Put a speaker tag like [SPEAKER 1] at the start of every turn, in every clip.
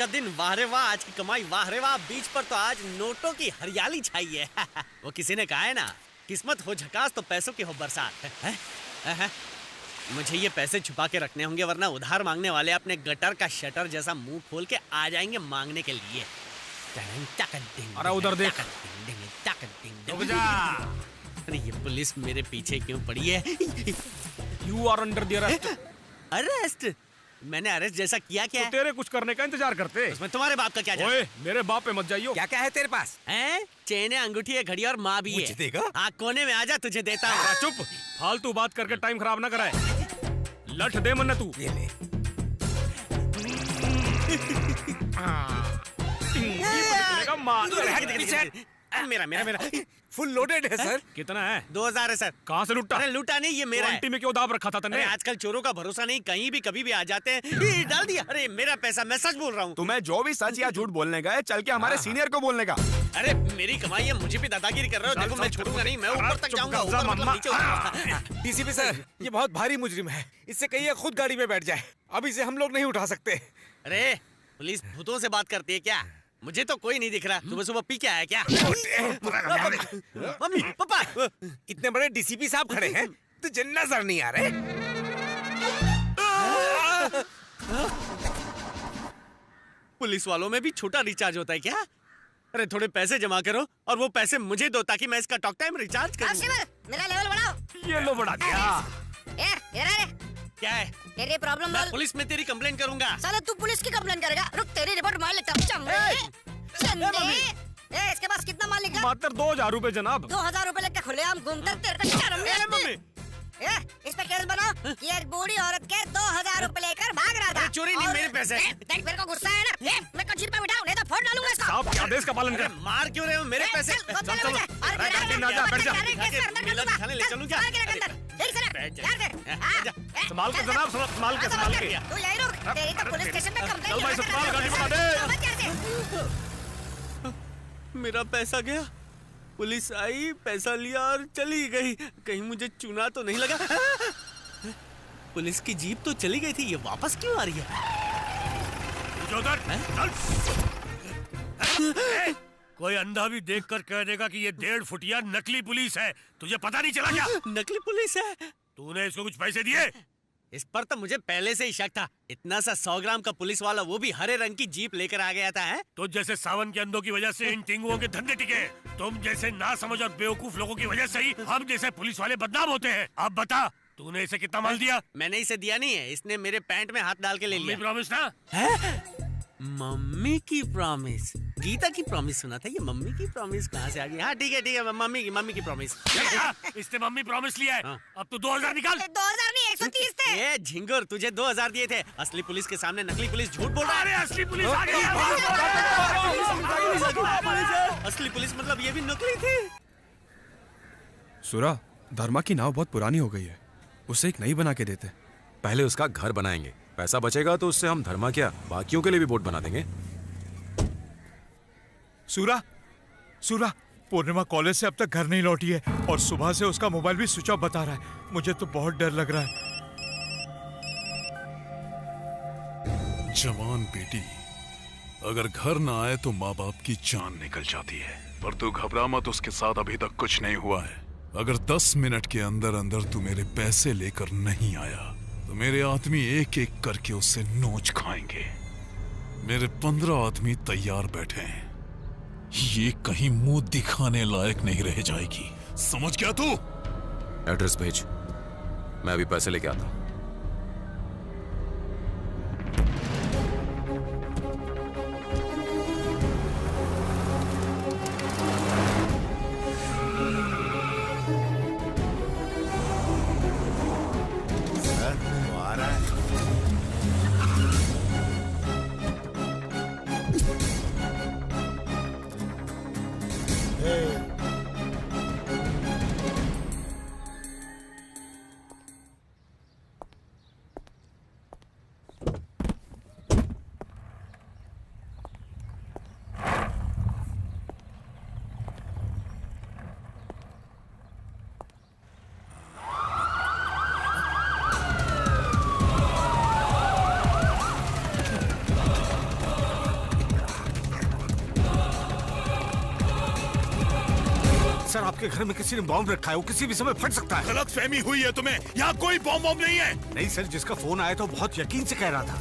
[SPEAKER 1] का दिन वाह रे वाह, आज की कमाई वाह रे वाह। बीच पर तो आज नोटों की हरियाली छाई है। वो किसी ने कहा है ना, किस्मत हो झकास तो पैसों की हो बरसात। है? मुझे ये पैसे छुपा के रखने होंगे, वरना उधार मांगने वाले अपने गटर का शटर जैसा मुंह खोल के आ जाएंगे मांगने के लिए।
[SPEAKER 2] अरे उधर देख। रुक जा।
[SPEAKER 1] अरे ये पुलिस मेरे पीछे क्यों पड़ी है?
[SPEAKER 2] You are under the arrest।
[SPEAKER 1] Arrest? मैंने अरेस्ट जैसा किया क्या?
[SPEAKER 2] तो तेरे कुछ करने का इंतजार करते।
[SPEAKER 1] उसमें तुम्हारे बाप का क्या जाता?
[SPEAKER 2] ओए, मेरे बाप पे मत जाइयो।
[SPEAKER 3] क्या क्या है तेरे पास?
[SPEAKER 1] हैं? चेन है, अंगूठी है, घड़ी और माँ भी है।
[SPEAKER 3] मुझे देगा?
[SPEAKER 1] हाँ, कोने में आजा, तुझे देता हूँ।
[SPEAKER 2] चुप, फालतू बात करके टाइम खराब ना कराए। लठ दे मन्ना तू।
[SPEAKER 3] ये ले।
[SPEAKER 1] मेरा
[SPEAKER 3] फुल लोडेड है सर।
[SPEAKER 2] कितना है?
[SPEAKER 1] 2000 है सर।
[SPEAKER 2] कहाँ से लूटा?
[SPEAKER 1] अरे लूटा नहीं, ये मेरा है।
[SPEAKER 2] आंटी में क्यों दाब रखा था
[SPEAKER 1] अरे
[SPEAKER 2] तन्ने?
[SPEAKER 1] आजकल चोरों का भरोसा नहीं, कहीं भी कभी भी आ जाते हैं। ये डाल दिया। अरे मेरा पैसा, मैं सच बोल रहा हूँ।
[SPEAKER 4] तुम्हें जो भी सच या झूठ बोलने का है, चल के हमारे सीनियर को बोलने का।
[SPEAKER 1] अरे मेरी कमाई है, मुझे भी दादागिरी कर रहे हो। देखो मैं छोड़ूंगा नहीं, मैं ऊपर तक जाऊंगा। ऊपर मतलब नीचे उतरूंगा।
[SPEAKER 3] डीसीपी सर, ये बहुत भारी मुजरिम है, इससे कहिए खुद गाड़ी में बैठ जाए। अब इसे हम लोग नहीं उठा सकते।
[SPEAKER 1] अरे पुलिस भूतों से बात करती है क्या? मुझे तो कोई नहीं दिख रहा। सुबह सुबह पी के आया क्या? मम्मी पापा,
[SPEAKER 3] इतने बड़े डीसीपी साहब खड़े हैं, तुझे नजर नहीं आ रहे?
[SPEAKER 1] पुलिस वालों में भी छोटा रिचार्ज होता है क्या? अरे थोड़े पैसे जमा करो और वो पैसे मुझे दो, ताकि मैं इसका टॉक टाइम रिचार्ज करूं।
[SPEAKER 5] मेरा लेवल बढ़ाओ।
[SPEAKER 2] ये लो बढ़ा दिया।
[SPEAKER 5] ये रहा रे।
[SPEAKER 1] क्या है?
[SPEAKER 5] तेरी प्रॉब्लम
[SPEAKER 1] मैं
[SPEAKER 5] बोल।
[SPEAKER 1] पुलिस में तेरी कंप्लेन करूंगा।
[SPEAKER 5] साला तू पुलिस की कंप्लेन करेगा? रुक, तेरी रिपोर्ट मार लेता हूँ। इसके पास कितना माल निकला?
[SPEAKER 2] मात्र 2000 रुपए जनाब।
[SPEAKER 5] 2000 रुपए लेके खुलेआम घूमता, तेरे को शर्म नहीं आती? इस पे केस बनाओ कि एक बूढ़ी औरत के 2000 रुपए लेकर भाग रहा था।
[SPEAKER 1] चोरी नहीं, मेरे पैसे।
[SPEAKER 5] देख मेरे को गुस्सा है ना, मैं को जीप पे बिठाऊं, नहीं तो फोड़ डालूंगा इसको।
[SPEAKER 2] साहब आदेश का पालन
[SPEAKER 1] अरे
[SPEAKER 2] कर।
[SPEAKER 1] मार क्यों रहे हो? मेरे पैसे।
[SPEAKER 2] चल खाने ले चलूं क्या? संभाल के जनाब, संभाल के।
[SPEAKER 5] तू यही रुक, तेरी तो पुलिस स्टेशन में कंप्लेंट।
[SPEAKER 2] चल भाई, संभाल, गाड़ी बढ़ा दे।
[SPEAKER 1] मेरा पैसा गया। पुलिस आई, पैसा लिया और चली गई। कहीं मुझे चुना तो नहीं लगा? पुलिस की जीप तो चली गई थी, ये वापस क्यों आ रही
[SPEAKER 6] है? कोई अंधा भी देखकर कह देगा कि ये 1.5 फुटिया नकली पुलिस है। तुझे पता नहीं चला क्या?
[SPEAKER 1] नकली पुलिस है?
[SPEAKER 6] तूने इसको कुछ पैसे दिए?
[SPEAKER 1] इस पर तो मुझे पहले से ही शक था। इतना सा 100 ग्राम का पुलिस वाला, वो भी हरे रंग की जीप लेकर आ गया था। है
[SPEAKER 6] तो जैसे सावन के अंधों की वजह से इन टिंगुओं के धंधे टिके, तुम जैसे ना समझ और बेवकूफ लोगों की वजह से ही हम जैसे पुलिस वाले बदनाम होते हैं। अब बता, तूने इसे कितना माल दिया?
[SPEAKER 1] मैंने इसे दिया नहीं है, इसने मेरे पैंट में हाथ डाल के ले लिया।
[SPEAKER 6] प्रॉमिस ना?
[SPEAKER 1] मम्मी की प्रॉमिस? गीता की प्रॉमिस सुना था, ये मम्मी की प्रॉमिस कहाँ से आ गई? हाँ ठीक है, मम्मी की प्रॉमिस।
[SPEAKER 6] इसने मम्मी प्रॉमिस लिया है। अब तू 2000 निकाल।
[SPEAKER 5] 2000 नहीं, 130 थे।
[SPEAKER 1] ये झिंगुर, तुझे 2000 दिए थे। असली पुलिस के सामने नकली पुलिस झूठ बोल रहा है।
[SPEAKER 6] अरे असली पुलिस आ गई।
[SPEAKER 1] असली पुलिस मतलब ये भी नकली थी।
[SPEAKER 4] सुरा, धर्मा की नाव बहुत पुरानी हो गई है, उसे एक नई बना के देते।
[SPEAKER 7] पहले उसका घर बनाएंगे, पैसा बचेगा तो उससे हम धर्मा क्या बाकियों के लिए भी बोट बना देंगे।
[SPEAKER 8] सूरा, पूर्णिमा कॉलेज से अब तक घर नहीं लौटी है और सुबह से उसका मोबाइल भी स्विच ऑफ बता रहा है। मुझे तो बहुत डर लग रहा है।
[SPEAKER 9] जवान बेटी, अगर घर ना आए तो माँ बाप की जान निकल जाती है, पर तू घबरा मत, उसके साथ अभी तक कुछ नहीं हुआ है। अगर 10 मिनट के अंदर अंदर तू मेरे पैसे लेकर नहीं आया तो मेरे आदमी एक एक करके उससे नोच खाएंगे। मेरे 15 आदमी तैयार बैठे हैं, ये कहीं मुंह दिखाने लायक नहीं रह जाएगी, समझ गया तू?
[SPEAKER 7] एड्रेस भेज, मैं अभी पैसे लेके आता हूं।
[SPEAKER 3] सर आपके घर में किसी ने बॉम्ब रखा है, वो किसी भी समय फट सकता है।
[SPEAKER 9] गलत फहमी हुई है तुम्हें, यहाँ कोई बॉम्ब नहीं है।
[SPEAKER 3] नहीं सर, जिसका फोन आया तो बहुत यकीन से कह रहा था।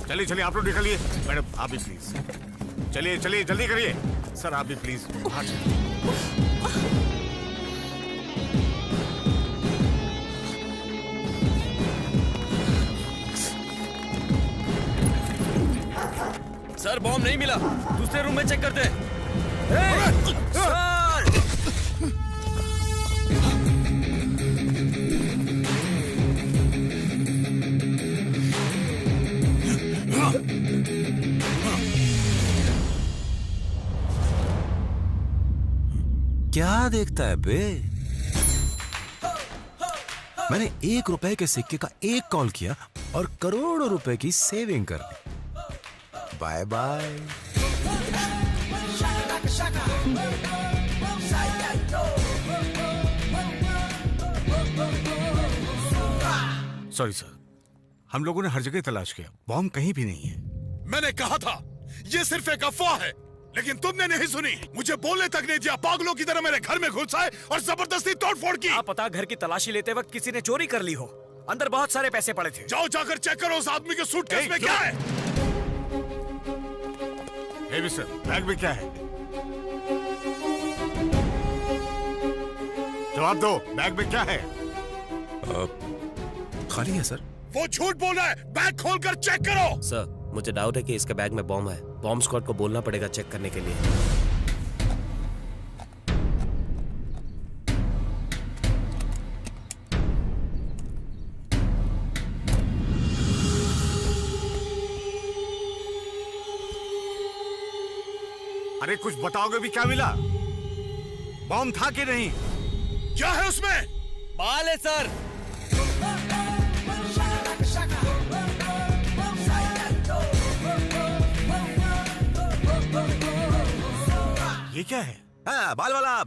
[SPEAKER 3] चलिए चलिए आप लोग निकलिए। मैडम आप भी प्लीज चलिए चलिए, जल्दी करिए। सर आप भी प्लीज बाहर चलिए।
[SPEAKER 1] सर बॉम्ब नहीं मिला, दूसरे रूम में चेक करते हैं। सर!
[SPEAKER 7] क्या देखता है बे? मैंने 1 रुपए के सिक्के का एक कॉल किया और करोड़ों रुपए की सेविंग कर ली। Bye bye.
[SPEAKER 3] सॉरी सर, हम लोगों ने हर जगह तलाश किया, बॉम्ब कहीं भी नहीं है।
[SPEAKER 9] मैंने कहा था ये सिर्फ एक अफवाह है, लेकिन तुमने नहीं सुनी। मुझे बोलने तक नहीं दिया, पागलों की तरह मेरे घर में घुस आए और जबरदस्ती तोड़फोड़ की।
[SPEAKER 3] क्या पता घर की तलाशी लेते वक्त किसी ने चोरी कर ली हो, अंदर बहुत सारे पैसे पड़े थे।
[SPEAKER 9] जाओ जाकर चेक करो उस आदमी के सूटकेस में क्या है।
[SPEAKER 3] हे मिस्टर, बैग में क्या है? जवाब दो, बैग में क्या है?
[SPEAKER 7] खाली है सर।
[SPEAKER 9] वो झूठ बोल रहा है, बैग खोलकर चेक करो।
[SPEAKER 1] सर मुझे डाउट है कि इसके बैग में बॉम्ब है। बॉम्ब स्क्वाड को बोलना पड़ेगा चेक करने के लिए।
[SPEAKER 3] अरे कुछ बताओगे भी, क्या मिला? बॉम्ब था कि नहीं?
[SPEAKER 9] क्या है उसमें?
[SPEAKER 1] बाल है सर।
[SPEAKER 3] ये क्या है?
[SPEAKER 7] हाँ, बाल वाला।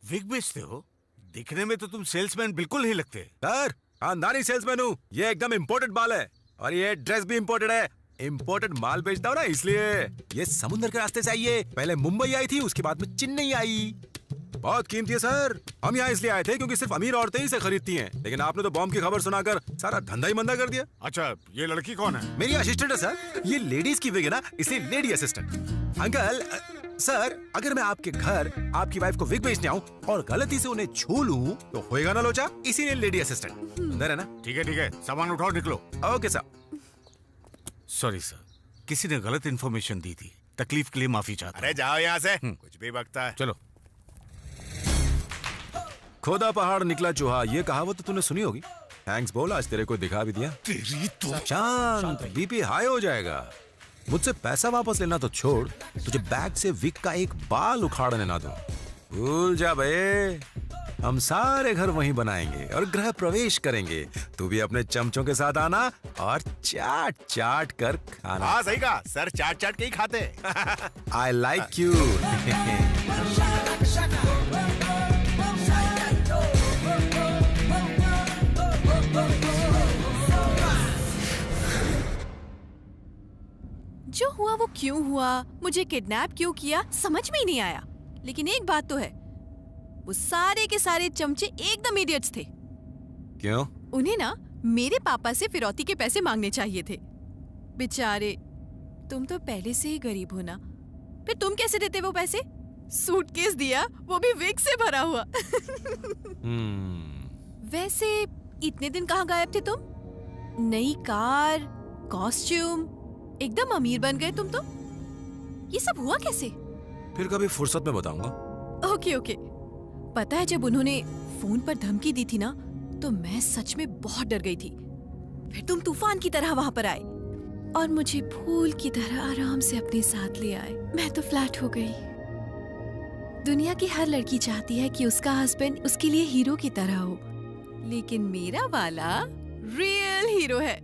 [SPEAKER 3] विग बेचते हो? दिखने में तो तुम सेल्समैन बिल्कुल नहीं लगते।
[SPEAKER 7] सर खानदानी सेल्समैन हूँ। ये एकदम इम्पोर्टेड माल है और ये ड्रेस भी इम्पोर्टेड है। इम्पोर्टेड माल बेचता हूँ ना, इसलिए। ये समुद्र के रास्ते से आई है, पहले मुंबई आई थी, उसके बाद में चेन्नई आई। बहुत कीमती है सर। हम यहाँ इसलिए आए थे क्योंकि सिर्फ अमीर औरतें ही इसे खरीदती हैं, लेकिन आपने तो बॉम्ब की खबर सुनाकर सारा धंधा ही मंदा कर दिया।
[SPEAKER 3] अच्छा, ये लड़की कौन है?
[SPEAKER 7] मेरी असिस्टेंट है सर। ये लेडीज की विग है ना, इसलिए लेडी असिस्टेंट। अंकल सर, अगर मैं आपके घर आपकी वाइफ को विग बेचने आऊँ और गलती से उन्हें छू लूं तो होएगा ना लोचा, इसीलिए लेडी असिस्टेंट। अंदर है ना?
[SPEAKER 3] ठीक है, सामान उठाओ, निकलो।
[SPEAKER 7] Okay sir.
[SPEAKER 3] सॉरी सर, किसी ने गलत इन्फॉर्मेशन दी थी, तकलीफ के लिए माफी चाहता हूं।
[SPEAKER 9] अरे जाओ यहाँ से, कुछ भी बकता है।
[SPEAKER 3] चलो।
[SPEAKER 7] खोदा पहाड़ निकला चूहा, ये कहावत तो तूने सुनी होगी। थैंक्स बोल, आज तेरे को दिखा भी दिया।
[SPEAKER 9] तेरी तो
[SPEAKER 7] शांत, बीपी हाई हो जाएगा। मुझसे पैसा वापस लेना तो छोड़, तुझे बैग से विक का एक बाल उखाड़ने ना दो। भूल जा बे, हम सारे घर वहीं बनाएंगे और गृह प्रवेश करेंगे। तू भी अपने चमचों के साथ आना और चाट चाट कर खाना।
[SPEAKER 9] हाँ सही कहा सर, चाट चाट के ही खाते।
[SPEAKER 7] I like you.
[SPEAKER 10] जो हुआ वो क्यों हुआ, मुझे किडनैप क्यों किया, समझ में ही नहीं आया। लेकिन एक बात तो है, वो सारे के सारे चमचे एकदम इडियट्स थे।
[SPEAKER 7] क्यों?
[SPEAKER 10] उन्हें ना मेरे पापा से फिरौती के पैसे मांगने चाहिए थे। बेचारे, तुम तो पहले से ही गरीब हो ना, फिर तुम कैसे देते वो पैसे? सूटकेस दिया, वो भी विग से भरा हुआ। वैसे इतने दिन कहाँ गायब थे तुम? नई कार, कॉस्ट्यूम, एकदम अमीर बन गए तुम तो। ये सब हुआ कैसे?
[SPEAKER 7] फिर कभी फुर्सत में बताऊंगा।
[SPEAKER 10] Okay okay. पता है, जब उन्होंने फोन पर धमकी दी थी ना, तो मैं सच में बहुत डर गई थी। फिर तुम तूफान की तरह वहां पर आए और मुझे फूल की तरह आराम से अपने साथ ले आए। मैं तो फ्लैट हो गई। दुनिया की हर लड़की चाहती है कि उसका हस्बैंड उसके लिए हीरो की तरह हो, लेकिन मेरा वाला रियल हीरो है।